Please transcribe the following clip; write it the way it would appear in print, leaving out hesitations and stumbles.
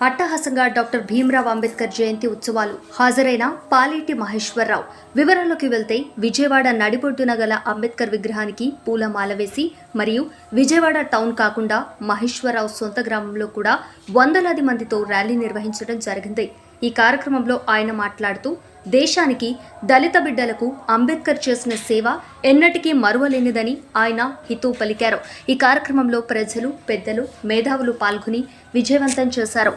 అట్టహాసంగా డాక్టర్ భీమ్రావ్ అంబేద్కర్ జయంతి ఉత్సవాలు హాజరైన పాలేటి మహేశ్వరరావు వివరాల్లోకి వెళ్తే విజయవాడ నడిబొడ్డున గల అంబేద్కర్ విగ్రహానికి పూలమాల వేసి మరియు విజయవాడ టౌన్ కాకుండా మహేశ్వరరావు సొంత గ్రామంలో కూడా వందలాది మందితో ర్యాలీ నిర్వహించడం జరిగింది। ఈ కార్యక్రమంలో ఆయన మాట్లాడుతూ దేశానికి దళిత బిడ్డలకు అంబేద్కర్ చేసిన సేవ ఎన్నటికీ మరువలేనిదని ఆయన హితవు పలికారు। ఈ కార్యక్రమంలో ప్రజలు, పెద్దలు, మేధావులు పాల్గొని విజయవంతం చేశారు।